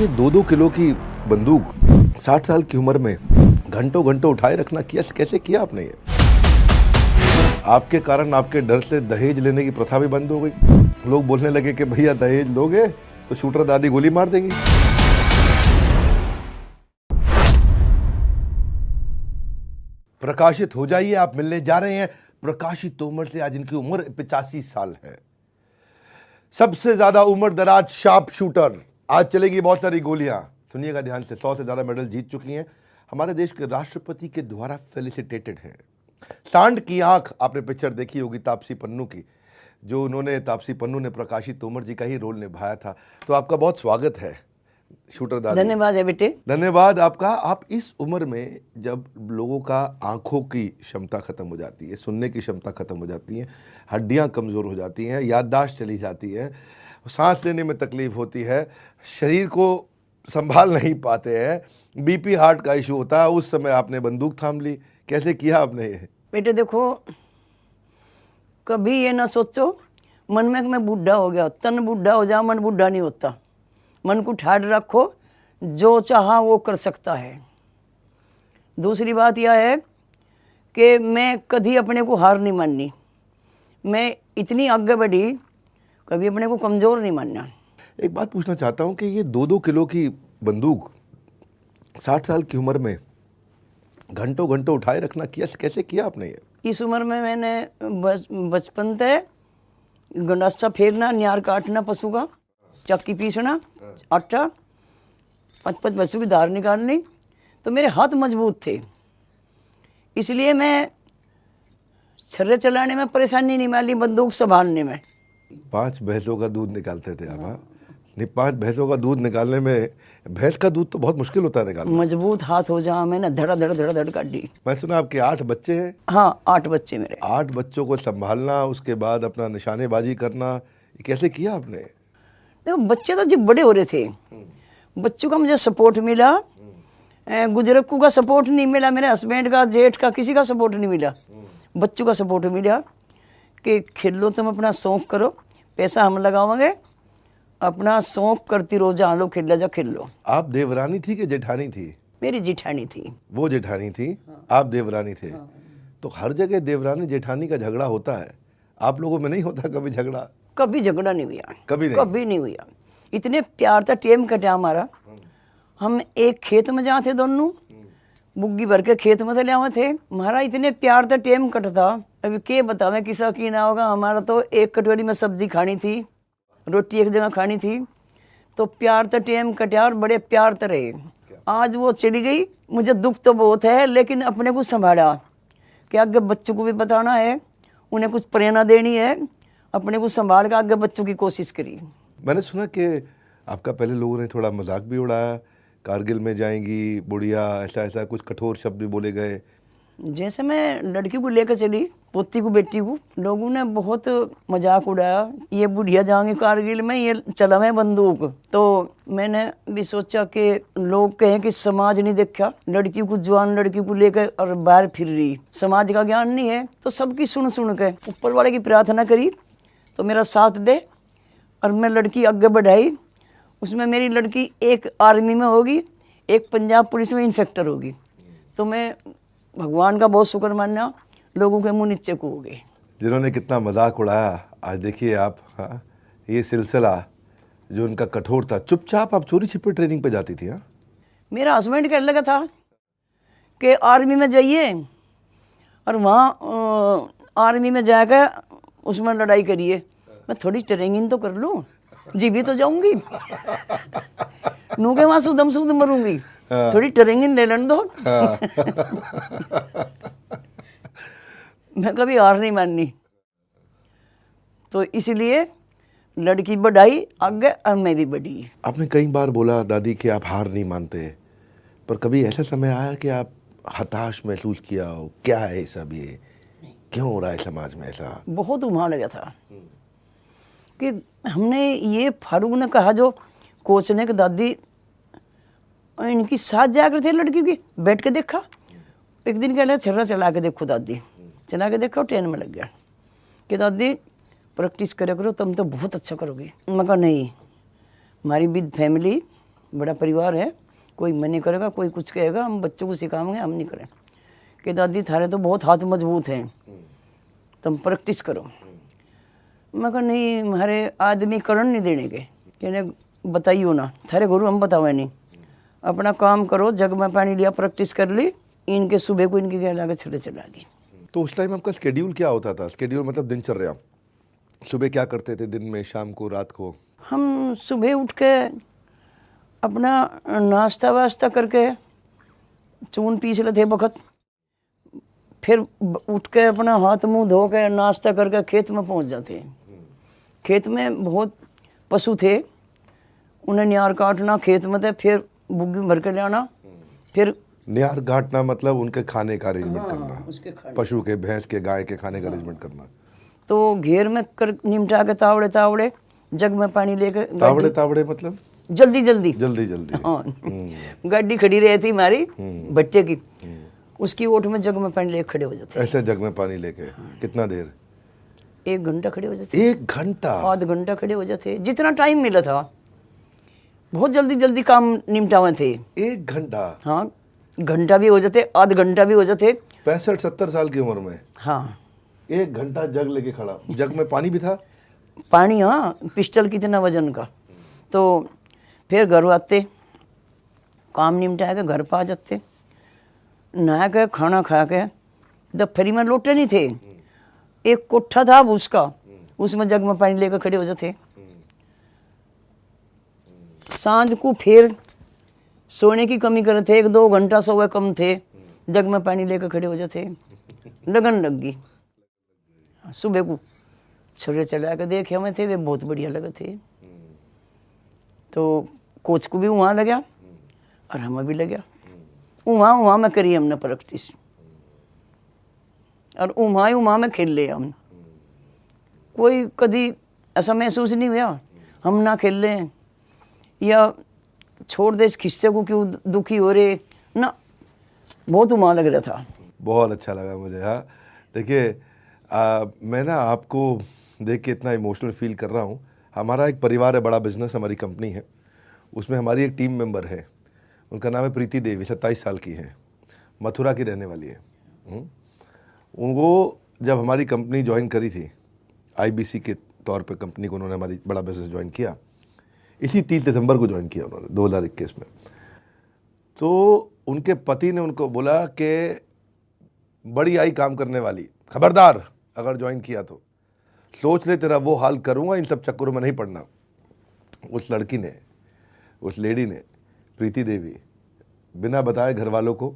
ये 2-2 किलो की बंदूक 60 साल की उम्र में घंटों घंटों उठाए रखना कैसे किया आपने ये? आपके कारण, आपके डर से दहेज लेने की प्रथा भी बंद हो गई। लोग बोलने लगे कि भैया दहेज लोगे तो शूटर दादी गोली मार देंगी। प्रकाशित हो जाइए, आप मिलने जा रहे हैं प्रकाशित तोमर से। आज इनकी उम्र 85 साल है। सबसे ज्यादा उम्र दराज शार्प शूटर। आज चलेंगी बहुत सारी गोलियां, सुनिएगा ध्यान से। 100 से ज्यादा मेडल जीत चुकी हैं। हमारे देश के राष्ट्रपति के द्वारा फेलिसिटेटेड हैं। सांड की आंख, आपने पिक्चर देखी होगी तापसी पन्नू की, जो उन्होंने तापसी पन्नू ने प्रकाशित तोमर जी का ही रोल निभाया था। तो आपका बहुत स्वागत है शूटर दादी। धन्यवाद है बेटे। धन्यवाद आपका। आप इस उम्र में जब लोगों का आंखों की क्षमता खत्म हो जाती है, सुनने की क्षमता खत्म हो जाती है, हड्डियां कमजोर हो जाती हैं, याददाश्त चली जाती है, सांस लेने में तकलीफ होती है, शरीर को संभाल नहीं पाते हैं, बीपी हार्ट का इशू होता है, उस समय आपने बंदूक थाम ली। कैसे किया आपने ये? बेटे देखो, कभी ये ना सोचो मन में कि मैं बूढ़ा हो गया। तन बूढ़ा हो जा, मन बूढ़ा नहीं होता। मन को ठाड़ रखो, जो चाहा वो कर सकता है। दूसरी बात यह है कि मैं कभी अपने को हार नहीं माननी। मैं इतनी आगे बढ़ी, कभी अपने को कमज़ोर नहीं मानना। एक बात पूछना चाहता हूँ कि ये 2-2 किलो की बंदूक 60 साल की उम्र में घंटों घंटों उठाए रखना कैसे किया आपने ये? इस उम्र में मैंने बचपन से गंडासा फेरना, न्यार काटना पशु का, चक्की पीसना, आटा, 5-5 पशु की धार निकालनी, तो मेरे हाथ मजबूत थे। इसलिए मैं छर्रे चलाने में परेशानी नहीं मानी, बंदूक संभालने में। 5 भैंसों का दूध निकालते थे आप? हाँ, नहीं, 5 भैंसों का दूध निकालने में, भैंस का दूध तो बहुत मुश्किल होता है निकालना। मजबूत हाथ हो जा, मैंने धड़ा धड़ काटी। मैं सुना आपके 8 बच्चे हैं? हाँ, 8 बच्चे मेरे। 8 बच्चों को संभालना, उसके बाद अपना निशानेबाजी करना, ये कैसे किया आपने? देखो, बच्चे तो जब बड़े हो रहे थे, बच्चों का मुझे सपोर्ट मिला। गुजरक्कू का सपोर्ट नहीं मिला, मेरे हस्बैंड का, जेठ का, किसी का सपोर्ट नहीं मिला। बच्चों का सपोर्ट मिला कि खेलो, तुम अपना शौक करो, पैसा हम लगाओगे, अपना शौक करती रहो, जहाँ लो खेल जा खेल लो। आप देवरानी थी कि जेठानी थी? मेरी जेठानी थी। वो जेठानी थी। हाँ। आप देवरानी थे। हाँ। तो हर जगह देवरानी जेठानी का झगड़ा होता है, आप लोगों में नहीं होता कभी झगड़ा? कभी झगड़ा नहीं हुआ, कभी नहीं हुआ। इतने प्यार था, टेम कटा हमारा। हम एक खेत में जाते दोनों, बुग्गी भर के खेत में ले आवे थे। हमारा इतने प्यार था, टेम कट था। अभी के बतावे किसा की ना होगा। हमारा तो एक कटोरी में सब्जी खानी थी, रोटी एक जगह खानी थी। तो प्यार तो टेम कटा और बड़े प्यार तो रहे। आज वो चली गई, मुझे दुख तो बहुत है, लेकिन अपने को संभाला कि आगे बच्चों को भी बताना है, उन्हें कुछ प्रेरणा देनी है, अपने को संभाल कर आगे बच्चों की कोशिश करी। मैंने सुना कि आपका पहले लोगों ने थोड़ा मजाक भी उड़ाया, कारगिल में जाएंगी बुढ़िया, ऐसा कुछ कठोर शब्द भी बोले गए। जैसे मैं लड़की को लेकर चली, पोती को, बेटी को, लोगों ने बहुत मजाक उड़ाया, ये बुढ़िया जाएंगे कारगिल में, ये चला मैं बंदूक। तो मैंने भी सोचा कि लोग कहें कि समाज नहीं देखा, लड़की को, जवान लड़की को लेकर और बाहर फिर रही, समाज का ज्ञान नहीं है। तो सबकी सुन के ऊपर वाले की प्रार्थना करी तो मेरा साथ दे, और मैं लड़की आगे बढ़ाई। उसमें मेरी लड़की एक आर्मी में होगी, एक पंजाब पुलिस में इंस्पेक्टर होगी। तो मैं भगवान का बहुत शुक्र मानना, लोगों के मुंह नीचे को हो गए। जिन्होंने कितना मजाक उड़ाया, आज देखिए आप। हाँ, ये सिलसिला जो उनका कठोर था, चुपचाप आप चोरी छिपे ट्रेनिंग पे जाती थी? हाँ, मेरा हस्बैंड कहने लगा था कि आर्मी में जाइए और वहाँ आर्मी में जाकर उसमें लड़ाई करिए। मैं थोड़ी ट्रेनिंग तो कर लूँ, जी भी तो जाऊंगी, नू के वहाँ सुदम सुद मरूंगी। हाँ। थोड़ी ट्रेनिंग ले लेने दो। हाँ। मैं कभी हार नहीं माननी। तो इसलिए लड़की बढ़ाई आगे और मैं भी बढ़ी। आपने कई बार बोला दादी कि आप हार नहीं मानते, पर कभी ऐसा समय आया कि आप हताश महसूस किया हो, क्या है सब, ये क्यों हो रहा है समाज में ऐसा? बहुत उम्हा लगा था कि हमने ये फारूक ने कहा, जो कोच ने, कि दादी इनकी साथ जाकर थे लड़की की, बैठ के देखा। एक दिन कह रहा छर्रा चला के देखो दादी, चला के देखो, ट्रेन में लग गया कि दादी प्रैक्टिस करे करो, तुम तो बहुत अच्छा करोगे। मैं कहा नहीं, हमारी विद फैमिली बड़ा परिवार है, कोई मन नहीं करेगा, कोई कुछ कहेगा, हम बच्चों को सिखाएंगे, हम नहीं करें। कि दादी थारे तो बहुत हाथ मजबूत हैं, तुम प्रैक्टिस करो। मैं कहा नहीं, हमारे आदमी करण नहीं देने के, कहने बताइयो ना, थारे गुरु हम बतावे नहीं, अपना काम करो। जग में पानी लिया, प्रैक्टिस कर ली, इनके सुबह को इनकी गैला के छड़े चला गई। तो उस टाइम आपका शेड्यूल क्या होता था? शेड्यूल मतलब दिनचर्या, सुबह क्या करते थे, दिन में, शाम को, रात को? हम सुबह उठ के अपना नाश्ता वास्ता करके चून पीस लेते वक्त, फिर उठ के अपना हाथ मुंह धो के नाश्ता करके खेत में पहुंच जाते हैं। खेत में बहुत पशु थे, उन्हें न्यार काटना खेत में थे, फिर बुग्गी भर के लाना, फिर न्यार काटना मतलब उनके खाने का अरेंजमेंट करना, उसके खाने। पशु के, भैंस के, गाय के खाने का अरेंजमेंट करना। तो घेर में कर निमटा के तावड़े तावड़े जग में पानी लेके, तावड़े तावड़े मतलब जल्दी जल्दी जल्दी जल्दी। हाँ, गाड़ी खड़ी रहती हमारी भट्टे की, उसकी ओट में जग में पानी लेके खड़े हो जाते। ऐसे जग में पानी लेके कितना देर? 1 घंटा खड़े हो जाते, 1 घंटा, आध घंटा खड़े हो जाते, जितना टाइम मिला था। बहुत जल्दी जल्दी काम निपटावे थे। 1 घंटा? हाँ, घंटा भी हो जाते, आध घंटा भी हो जाते। 65-70 साल की उम्र में? हाँ। 1 घंटा जग लेके खड़ा। जग में पानी भी था? पानी, हाँ, पिस्टल कितना वजन का। तो फिर घर आते, काम निपटा के घर पर आ जाते, नहा के खाना खा के। दफ्तरी में लोटे नहीं थे, एक कोठा था उसका, उसमें जग में पानी लेकर खड़े हो जाते। सांझ को फिर सोने की कमी करे थे, 1-2 घंटा सोए कम थे, जग में पानी लेकर खड़े हो जाते। लगन लग गई। सुबह को छोरे चला के देखे हमें थे, वे बहुत बढ़िया लगे थे। तो कोच को भी वहाँ लगा और हमें भी लगा। वहाँ में करी हमने प्रैक्टिस, और वहाँ में खेल ले हम। कोई कभी ऐसा महसूस नहीं हुआ हम ना खेल लें या छोड़ दे इस किस्से को, क्यों दुखी हो रहे ना, बहुत वहाँ लग रहा था। बहुत अच्छा लगा मुझे। हाँ, देखिए मैं ना आपको देख के इतना इमोशनल फील कर रहा हूँ। हमारा एक परिवार है, बड़ा बिजनेस, हमारी कंपनी है, उसमें हमारी एक टीम मेंबर है, उनका नाम है प्रीति देवी, 27 साल की है, मथुरा की रहने वाली है। वो जब हमारी कंपनी ज्वाइन करी थी, IBC के तौर पे कंपनी को उन्होंने हमारी बड़ा बिजनेस ज्वाइन किया, इसी 30 दिसंबर को ज्वाइन किया उन्होंने 2021 में। तो उनके पति ने उनको बोला कि बड़ी आई काम करने वाली, खबरदार अगर ज्वाइन किया तो सोच ले तेरा वो हाल करूँगा, इन सब चक्करों में नहीं पड़ना। उस लड़की ने, उस लेडी ने, प्रीति देवी, बिना बताए घर वालों को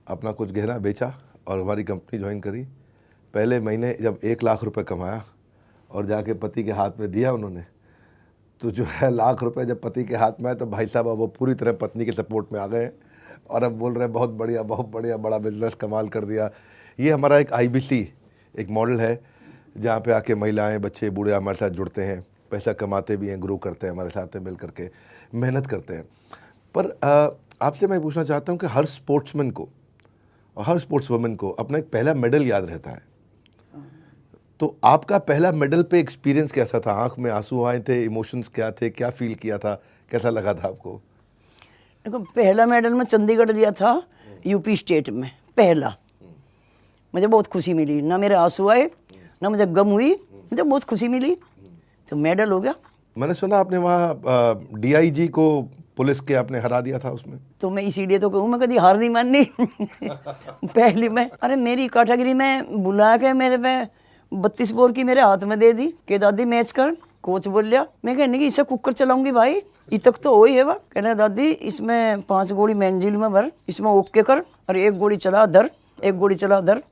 अपना कुछ गहना बेचा और हमारी कंपनी ज्वाइन करी। पहले महीने जब 1 लाख रुपए कमाया और जाके पति के हाथ में दिया उन्होंने, तो जो है लाख रुपए जब पति के हाथ में आए तो भाई साहब वो पूरी तरह पत्नी के सपोर्ट में आ गए और अब बोल रहे हैं बहुत बढ़िया, बड़ा बिजनेस कमाल कर दिया। ये हमारा एक IBC एक मॉडल है जहाँ पे आके महिलाएं, बच्चे, बूढ़े हमारे साथ जुड़ते हैं, पैसा कमाते भी हैं, ग्रो करते हैं, हमारे साथ में मिल करके मेहनत करते हैं। पर आपसे मैं पूछना चाहता हूँ कि हर स्पोर्ट्समैन को और हर स्पोर्ट्स वुमेन को अपना एक पहला मेडल याद रहता है, तो आपका पहला मेडल पे एक्सपीरियंस कैसा था? आंख में आंसू आए थे, इमोशंस क्या थे, क्या फील किया था, कैसा लगा था आपको? देखो, पहला मेडल मैं चंडीगढ़ लिया था, यूपी स्टेट में पहला। मुझे बहुत खुशी मिली, ना मेरे आंसू आए ना मुझे गम हुई, मुझे बहुत खुशी मिली, तो मेडल हो गया। मैंने सुना आपने वहाँ DIG को पुलिस के आपने हरा दिया था उसमें। तो मैं इसीलिए तो कहूँ, मैं कभी हार नहीं माननी। पहली में, अरे मेरी कैटेगरी में बुला के मेरे पे 32 बोर की मेरे हाथ में दे दी कि दादी मैच कर। कोच बोल लिया, मैं कहने की इसे कुकर चलाऊंगी भाई, ये तक तो हो ही है। वह कहना दादी इसमें 5 गोली मैंगजील में भर, इसमें ओके कर, और 1 गोली चला धर, 1 गोली चला धर,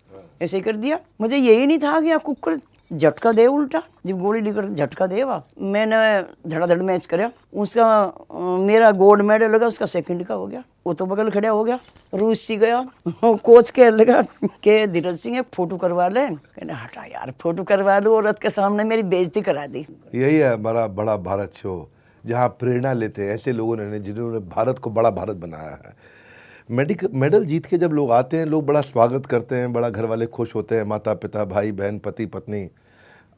ऐसे ही कर दिया। मुझे यही नहीं था कि आप कुकर झटका दे, उल्टा जब गोली लेकर झटका दे। वाह, मैंने धड़ाधड़ मैच कराया, उसका मेरा गोल्ड मेडल लगा, उसका सेकंड का हो गया। वो तो बगल खड़ा हो गया, रूस सी गया। कोच कह लगा कि धीरज सिंह एक फोटो करवा ले, कहने हटा यार फोटो करवा लो, औरत के सामने मेरी बेइज्जती करा दी। यही है हमारा बड़ा भारत शो, जहाँ प्रेरणा लेते हैं ऐसे लोगों ने जिन्होंने भारत को बड़ा भारत बनाया है। मेडल जीत के जब लोग आते हैं, लोग बड़ा स्वागत करते हैं, बड़ा घर वाले खुश होते हैं, माता पिता, भाई बहन, पति पत्नी।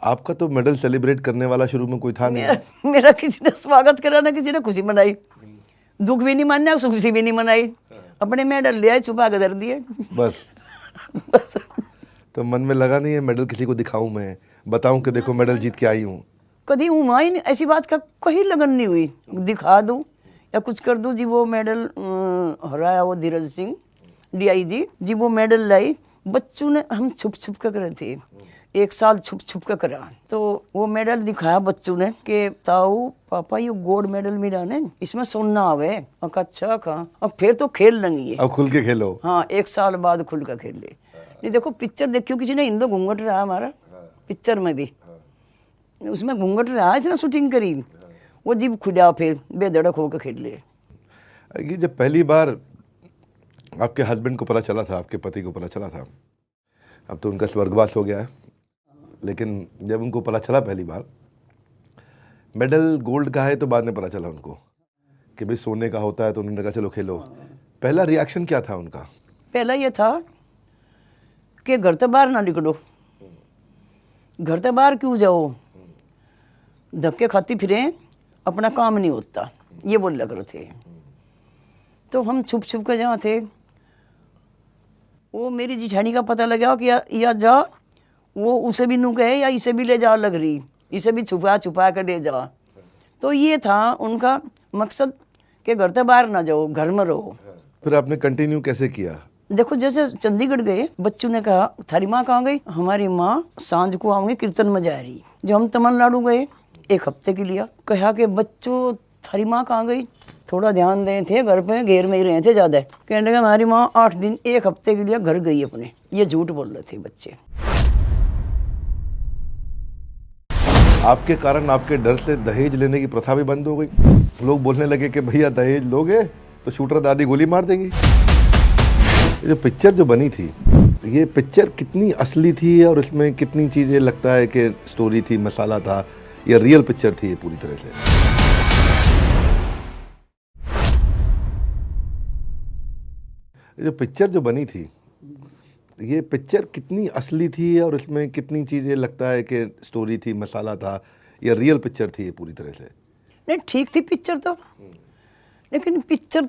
आपका तो मेडल सेलिब्रेट करने वाला शुरू में कोई था नहीं? मेरा किसी ने स्वागत करा ना किसी ने खुशी मनाई। दुख भी नहीं मानना, खुशी भी नहीं मनाई, अपने मेडल ले आए, छुपा के धर दिए। बस बस तो मन में लगा नहीं है मेडल किसी को दिखाऊं, मैं बताऊं कि देखो मेडल जीत के आई हूँ? कभी हुआ ही नहीं, ऐसी बात का कहीं लगन नहीं हुई दिखा दूं या कुछ कर दूं जी। वो मेडल हराया वो धीरज सिंह DIG जी, वो मेडल लाई, बच्चों ने, हम छुप छुप कर करे थे, 1 साल छुप छुप कर करा, तो वो मेडल दिखाया बच्चों ने कि ताऊ पापा ये गोल्ड मेडल मिला ने, इसमें सोना आवे। अच्छा कहा, अब फिर तो खेल लेंगे, अब खुल के खेलो। हाँ 1 साल बाद खुल कर खेल ले। नहीं देखो पिक्चर देखियो, किसी ने इंदो घूंघट रहा हमारा पिक्चर में भी, उसमें घूंघट रहा, इतना शूटिंग करी, वो जीव खुदा फिर बेधड़क होकर खेल ले। ये जब पहली बार आपके हस्बैंड को पता चला था, आपके पति को पता चला था, अब तो उनका स्वर्गवास हो गया है, लेकिन जब उनको पता चला पहली बार मेडल गोल्ड का है, तो बाद में पता चला उनको कि भाई सोने का होता है, तो उन्होंने कहा चलो खेलो। पहला रिएक्शन क्या था उनका? पहला ये था कि घर से बाहर ना निकलो, घर से बाहर क्यों जाओ, धक्के खाती फिरें, अपना काम नहीं होता, ये बोल लग रहे थे। तो हम छुप छुप कर जहाँ थे, वो मेरी जिठानी का पता लगा कि या जा, वो उसे भी नू कहे या इसे भी ले जा लग रही, इसे भी छुपा छुपा कर ले जा। तो ये था उनका मकसद कि घर से बाहर ना जाओ, घर में रहो। फिर आपने कंटिन्यू कैसे किया? देखो जैसे चंडीगढ़ गए, बच्चों ने कहा थारी माँ कहाँ गई? हमारी माँ सांझ को आऊँगी, कीर्तन में जा रही। जो हम तमिलनाडु गए 1 हफ्ते के लिए, कहा कि बच्चों थारी माँ कहाँ गई? थोड़ा ध्यान दें थे, घर पे घेर में ही रहे थे ज़्यादा। कहने लगे हमारी माँ 8 दिन 1 हफ्ते के लिए घर गई अपने। ये झूठ बोल रहे थे बच्चे। आपके कारण, आपके डर से दहेज लेने की प्रथा भी बंद हो गई। लोग बोलने लगे कि भैया दहेज लोगे तो शूटर दादी गोली मार देंगी। ये जो पिक्चर जो बनी थी, ये पिक्चर कितनी असली थी और इसमें कितनी चीज़ें लगता है कि स्टोरी थी, मसाला था, या रियल पिक्चर थी ये पूरी तरह से? ये जो पिक्चर जो बनी थी, ये पिक्चर कितनी असली थी और इसमें कितनी चीज़ें लगता है कि स्टोरी थी, मसाला था, या रियल पिक्चर थी ये पूरी तरह से? नहीं ठीक थी पिक्चर तो, लेकिन पिक्चर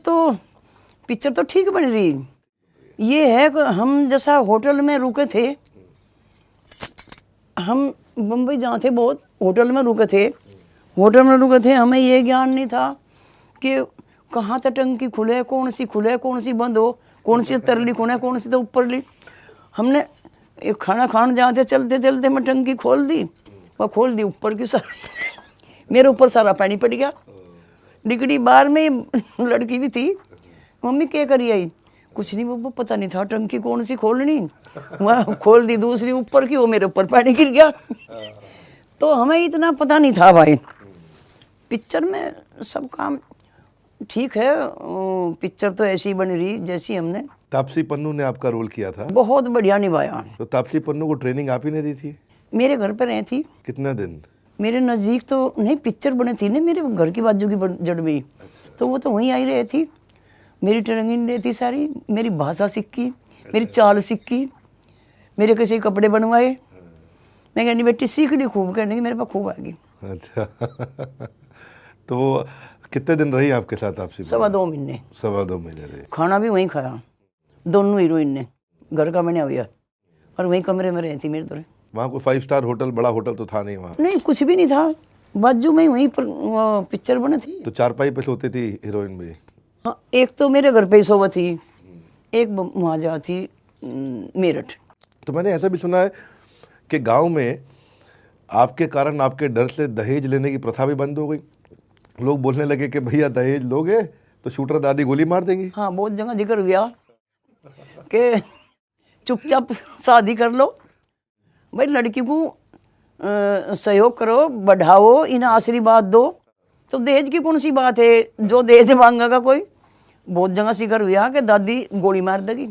तो ठीक बन रही। ये है कि हम जैसा होटल में रुके थे, हम बम्बई जहाँ थे बहुत होटल में रुके थे, हमें ये ज्ञान नहीं था कि कहाँ तक टंकी खुले, कौन सी बंद हो, कौन सी तरली खुले, कौन सी तो ऊपर ली। हमने एक खाना खान जहाँ थे, चलते मैं टंकी खोल दी, वह खोल दी ऊपर की, सारा मेरे ऊपर सारा पानी पड़ गया। डिगड़ी बार में लड़की भी थी, मम्मी क्या करी आई? कुछ नहीं वो पता नहीं था टंकी कौन सी खोलनी, वह खोल दी दूसरी ऊपर की, वो मेरे ऊपर पानी गिर गया। तो हमें इतना पता नहीं था भाई। पिक्चर में सब काम ठीक है, पिक्चर तो ऐसी बन रही जैसी हमने। तापसी पन्नू ने आपका रोल किया था, बहुत बढ़िया निभाया। तो तापसी पन्नू को ट्रेनिंग आप ही ने दी थी? मेरे घर पर रही थी। कितना दिन? मेरे नज़दीक तो नहीं, पिक्चर बनी थी ना मेरे घर की बाजू की जड़ में, तो वो तो वहीं आई रही थी। मेरी ट्रेनिंग रहती सारी, मेरी भाषा सीखी, मेरी चाल सीखी, मेरे कैसे कपड़े बनवाए। मैं कहनी बेटी सीख ली खूब, कहने की मेरे पास खूब आ गई। अच्छा तो कितने दिन रही आपके साथ तापसी? 2.25 महीने। 2.25 महीने रहे। खाना भी वहीं खाया, दोनों हीरोइन ने, घर का बना हुआ, और वहीं कमरे में रहती मेरे तरह। वहाँ कोई 5 स्टार होटल, बड़ा होटल तो था नहीं वहाँ? नहीं कुछ भी नहीं था, बाजू में वहीं पर पिक्चर बनी थी। तो चारपाई पे सोती थी हीरोइन भी? हाँ, एक तो मेरे घर पे ही सोवा थी, एक वहाँ जा थी मेरठ। तो मैंने ऐसा भी सुना है कि गांव में आपके कारण, आपके डर से दहेज लेने की प्रथा भी बंद हो गई। लोग बोलने लगे कि भैया दहेज लोगे तो शूटर दादी गोली मार देंगी। हाँ बहुत जगह जिक्र हुआ कि चुपचाप शादी कर लो भाई, लड़की को सहयोग करो, बढ़ाओ, इन्हें आशीर्वाद दो। तो दहेज की कौन सी बात है, जो दहेज मांगेगा कोई। बहुत जगह जिक्र हुआ कि दादी गोली मार देगी।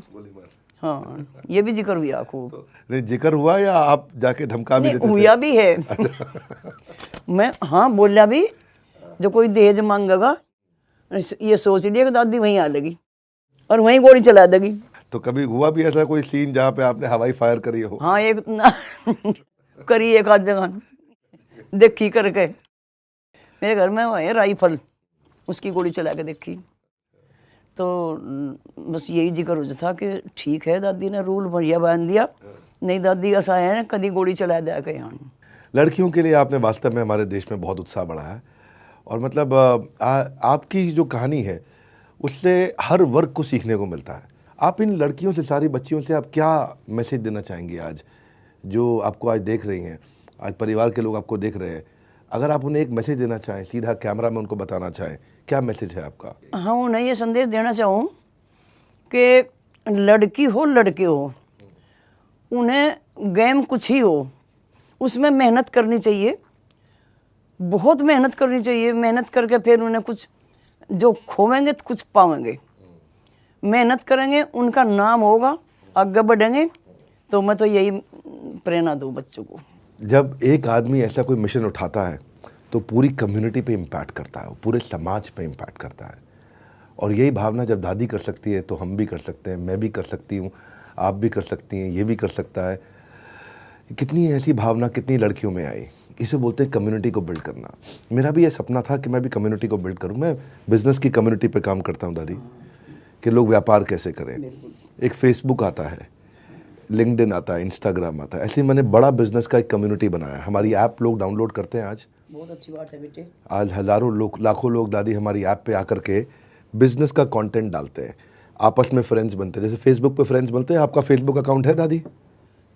हाँ ये भी जिक्र हुआ खूब। नहीं जिक्र हुआ या आप जाके धमका भी देते थे? हुआ भी है। मैं हाँ बोला भी, जो कोई दहेज मांगेगा ये सोच लिया कि दादी वहीं आ लगी और वहीं गोली चला देगी। तो कभी हुआ भी ऐसा कोई सीन जहाँ पे आपने हवाई फायर करी हो? हाँ एक करी, एक आध जगह देखी करके। मेरे घर में वो है राइफल, उसकी गोली चला के देखी। तो बस यही जिक्र हो था कि ठीक है दादी ने रूल बढ़िया बांध दिया, नहीं दादी ऐसा है ना कभी गोली चला दिया के यहाँ। लड़कियों के लिए आपने वास्तव में हमारे देश में बहुत उत्साह बढ़ाया है और मतलब आपकी जो कहानी है उससे हर वर्ग को सीखने को मिलता है। आप इन लड़कियों से, सारी बच्चियों से आप क्या मैसेज देना चाहेंगी आज, जो आपको आज देख रही हैं, आज परिवार के लोग आपको देख रहे हैं, अगर आप उन्हें एक मैसेज देना चाहें, सीधा कैमरा में उनको बताना चाहें, क्या मैसेज है आपका? हाँ, उन्हें ये संदेश देना चाहूँ कि लड़की हो लड़के हो, उन्हें गेम कुछ ही हो, उसमें मेहनत करनी चाहिए, बहुत मेहनत करनी चाहिए। मेहनत करके फिर उन्हें कुछ जो खोवेंगे तो कुछ पाएंगे। मेहनत करेंगे, उनका नाम होगा, आगे बढ़ेंगे। तो मैं तो यही प्रेरणा दूँ बच्चों को। जब एक आदमी ऐसा कोई मिशन उठाता है तो पूरी कम्युनिटी पे इम्पैक्ट करता है, पूरे समाज पे इम्पैक्ट करता है। और यही भावना जब दादी कर सकती है तो हम भी कर सकते हैं, मैं भी कर सकती हूँ, आप भी कर सकती हैं, ये भी कर सकता है। कितनी ऐसी भावना कितनी लड़कियों में आई, इसे बोलते हैं कम्युनिटी को बिल्ड करना। मेरा भी ये सपना था कि मैं भी कम्युनिटी को बिल्ड करूँ। मैं बिज़नेस की कम्युनिटी पे काम करता हूँ दादी, कि लोग व्यापार कैसे करें। एक फेसबुक आता है, लिंक्डइन आता है, इंस्टाग्राम आता है, ऐसे ही मैंने बड़ा बिजनेस का एक कम्युनिटी बनाया। हमारी ऐप लोग डाउनलोड करते हैं आज, बहुत अच्छी बात है बेटे। आज हज़ारों लोग, लाखों लोग दादी हमारी ऐप पे आकर के बिजनेस का कंटेंट डालते हैं, आपस में फ्रेंड्स बनते हैं। जैसे फेसबुक पे फ्रेंड्स बनते हैं, आपका फेसबुक अकाउंट है दादी?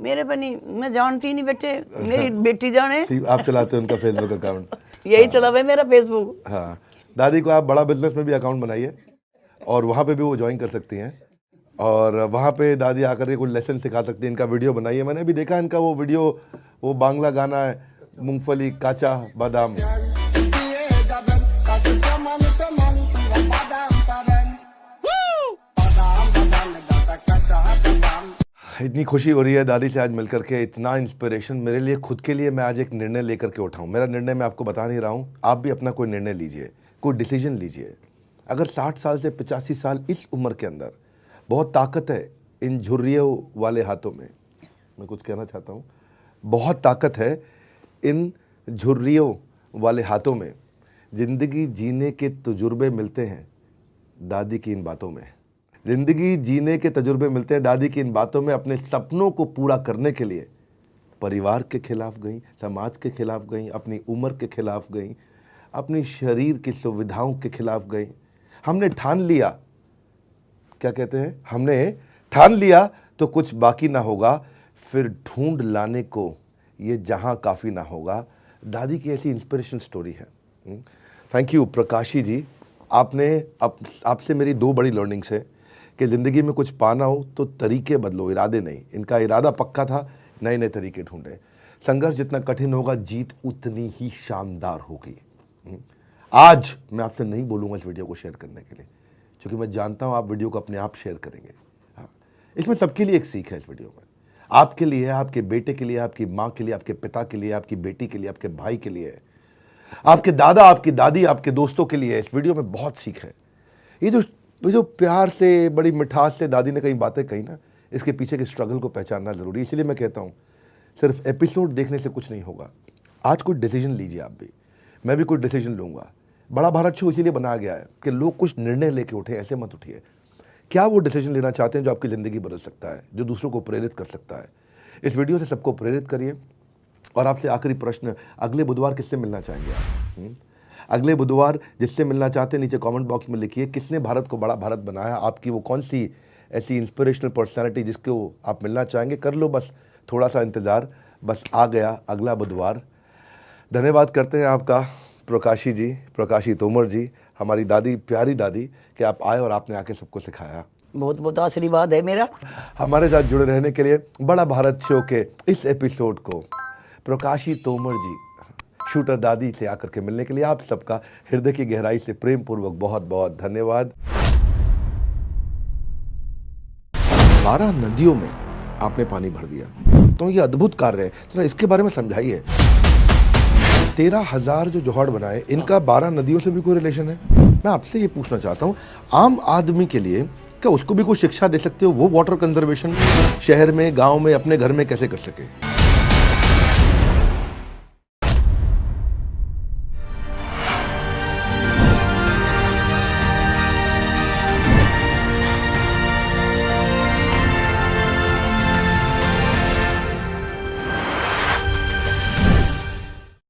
मेरे पे नहीं, मैं जानती नहीं बेटे, मेरी बेटी जाने। आप चलाते हैं उनका फेसबुक अकाउंट? यही चला भाई मेरा फेसबुक। हाँ, दादी को आप बड़ा बिजनेस में भी अकाउंट बनाइए और वहाँ पे भी वो ज्वाइन कर सकती हैं और वहाँ पे दादी आकर के कोई लेसन सिखा सकती है। इनका वीडियो बनाइए, मैंने अभी देखा इनका वो वीडियो, वो बांग्ला गाना है, मूंगफली काचा बादाम। इतनी खुशी हो रही है दादी से आज मिलकर के, इतना इंस्पिरेशन मेरे लिए, खुद के लिए। मैं आज एक निर्णय लेकर के उठाऊँ। मेरा निर्णय मैं आपको बता नहीं रहा हूँ, आप भी अपना कोई निर्णय लीजिए, कोई डिसीजन लीजिए। अगर 60 साल से 85 साल इस उम्र के अंदर, बहुत ताकत है इन झुर्रियों वाले हाथों में। मैं कुछ कहना चाहता हूँ, बहुत ताकत है इन झुर्रियों वाले हाथों में। ज़िंदगी जीने के तजुर्बे मिलते हैं दादी की इन बातों में। ज़िंदगी जीने के तजुर्बे मिलते हैं दादी की इन बातों में। अपने सपनों को पूरा करने के लिए परिवार के खिलाफ गई, समाज के खिलाफ गई, अपनी उम्र के खिलाफ गई, अपनी शरीर की सुविधाओं के खिलाफ गई। हमने ठान लिया, क्या कहते हैं, हमने ठान लिया तो कुछ बाकी ना होगा, फिर ढूंढ लाने को ये जहां काफ़ी ना होगा। दादी की ऐसी इंस्पिरेशन स्टोरी है। थैंक यू प्रकाशी जी। आपने आपसे मेरी 2 बड़ी लर्निंग्स है कि ज़िंदगी में कुछ पाना हो तो तरीके बदलो, इरादे नहीं। इनका इरादा पक्का था, नए नए तरीके ढूंढे। संघर्ष जितना कठिन होगा, जीत उतनी ही शानदार होगी। आज मैं आपसे नहीं बोलूँगा इस वीडियो को शेयर करने के लिए, क्योंकि मैं जानता हूँ आप वीडियो को अपने आप शेयर करेंगे। हाँ, इसमें सबके लिए एक सीख है इस वीडियो में। आपके लिए है, आपके बेटे के लिए, आपकी माँ के लिए, आपके पिता के लिए, आपकी बेटी के लिए, आपके भाई के लिए, आपके दादा, आपकी दादी, आपके दोस्तों के लिए। इस वीडियो में बहुत सीख है। ये जो प्यार से, बड़ी मिठास से दादी ने कई बातें कही ना, इसके पीछे के स्ट्रगल को पहचानना ज़रूरी है। इसलिए मैं कहता हूँ सिर्फ एपिसोड देखने से कुछ नहीं होगा। आज कोई डिसीजन लीजिए आप भी, मैं भी कोई डिसीजन लूँगा। बड़ा भारत शो इसीलिए बनाया गया है कि लोग कुछ निर्णय लेके उठे, ऐसे मत उठिए। क्या वो डिसीजन लेना चाहते हैं जो आपकी ज़िंदगी बदल सकता है, जो दूसरों को प्रेरित कर सकता है। इस वीडियो से सबको प्रेरित करिए। और आपसे आखिरी प्रश्न, अगले बुधवार किससे मिलना चाहेंगे आप? अगले बुधवार जिससे मिलना चाहते हैं नीचे कमेंट बॉक्स में लिखिए। किसने भारत को बड़ा भारत बनाया? आपकी वो कौन सी ऐसी इंस्पिरेशनल पर्सनालिटी जिसको आप मिलना चाहेंगे? कर लो बस थोड़ा सा इंतज़ार, बस आ गया अगला बुधवार। धन्यवाद करते हैं आपका प्रकाशी जी, प्रकाशी तोमर जी, हमारी दादी, प्यारी दादी, कि आप आए और आपने आके सबको सिखाया। बहुत बहुत आशीर्वाद है मेरा। हमारे साथ जुड़े रहने के लिए बड़ा भारत शो के इस एपिसोड को प्रकाशी तोमर जी, शूटर दादी से आकर के मिलने के लिए आप सबका हृदय की गहराई से प्रेम पूर्वक बहुत बहुत धन्यवाद। 12 नदियों में आपने पानी भर दिया, तो ये अद्भुत कार्य है। तो इसके बारे में समझाइए। 13,000 जो जोहड़ बनाए, इनका 12 नदियों से भी कोई रिलेशन है? मैं आपसे ये पूछना चाहता हूँ, आम आदमी के लिए क्या उसको भी कोई शिक्षा दे सकते हो वो वाटर कंजर्वेशन शहर में, गांव में, अपने घर में कैसे कर सके?